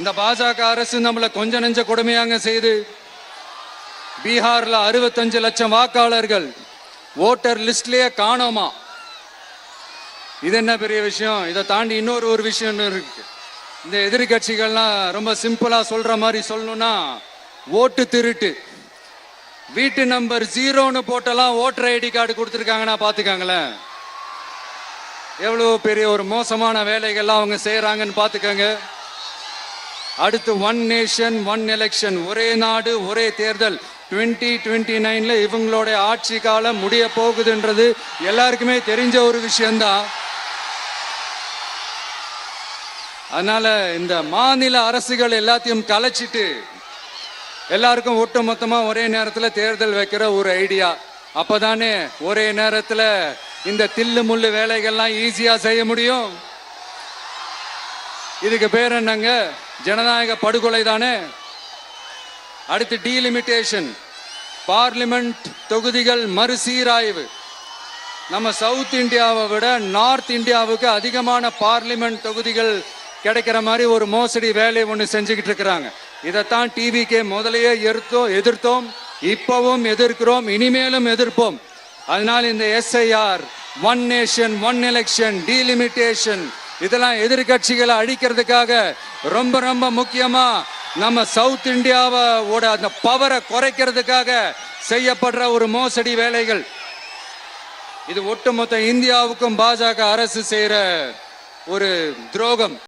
இந்த பாஜக அரசு நம்மள கொஞ்ச நெஞ்ச கொடுமையாங்க செய்து பீகார்ல 65 லட்சம் வாக்காளர்கள் ஓட்டர் லிஸ்ட்லயே காணோமா. இது என்ன பெரிய விஷயம்? இதை தாண்டி இன்னொரு விஷயம் இருக்கு. இந்த எதிர்கட்சிகள்லாம் ரொம்ப சிம்பிளா சொல்ற மாதிரி சொல்லணும்னா, ஓட்டு திருட்டு. வீட்டு நம்பர் 0ன்னு போட்டெல்லாம் ஓட்டர் ஐடி கார்டு கொடுத்துருக்காங்கன்னா பாத்துக்காங்களேன். எவ்வளவு பெரிய ஒரு மோசமான வேலைகள்லாம் அவங்க செய்யறாங்கன்னு பாத்துக்கங்க. அடுத்து ஒன் நேஷன் ஒன் எலெக்ஷன், ஒரே நாடு ஒரே தேர்தல். 2029ல இவங்களோட ஆட்சி காலம் முடிய போகுதுன்றது எல்லாருக்குமே தெரிஞ்ச ஒரு விஷயம்தான். அதனால இந்த மாநில அரசுகள் எல்லாத்தையும் கலைச்சிட்டு எல்லாருக்கும் ஒட்டு மொத்தமா ஒரே நேரத்தில் தேர்தல் வைக்கிற ஒரு ஐடியா. அப்பதானே ஒரே நேரத்தில் இந்த தில்லு முள்ளு வேலைகள்லாம் ஈஸியா செய்ய முடியும். இதுக்கு பேர் என்னங்க? ஜனநாயக படுகொலை தானே. அடுத்து டீலிமிட்டேஷன், பார்லிமெண்ட் தொகுதிகள் மறுசீராய்வு. நம்ம சவுத் இந்தியாவை விட நார்த் இந்தியாவுக்கு அதிகமான பார்லிமெண்ட் தொகுதிகள் கிடைக்கிற மாதிரி ஒரு மோசடி வேலையை ஒன்று செஞ்சுக்கிட்டு இருக்கிறாங்க. இதைத்தான் டிவிக்கே முதலையே எதிர்த்தோம், இப்பவும் எதிர்க்கிறோம், இனிமேலும் எதிர்ப்போம். அதனால் இந்த SIR, one nation one election, delimitation இதெல்லாம் எதிர்கட்சிகளை அழிக்கிறதுக்காக ரொம்ப ரொம்ப முக்கியமா நம்ம சவுத் இந்தியாவோட அந்த பவரை குறைக்கிறதுக்காக செய்யப்படுற ஒரு மோசடி வேலைகள். இது ஒட்டுமொத்த இந்தியாவுக்கும் பாஜக அரசு செய்யற ஒரு துரோகம்.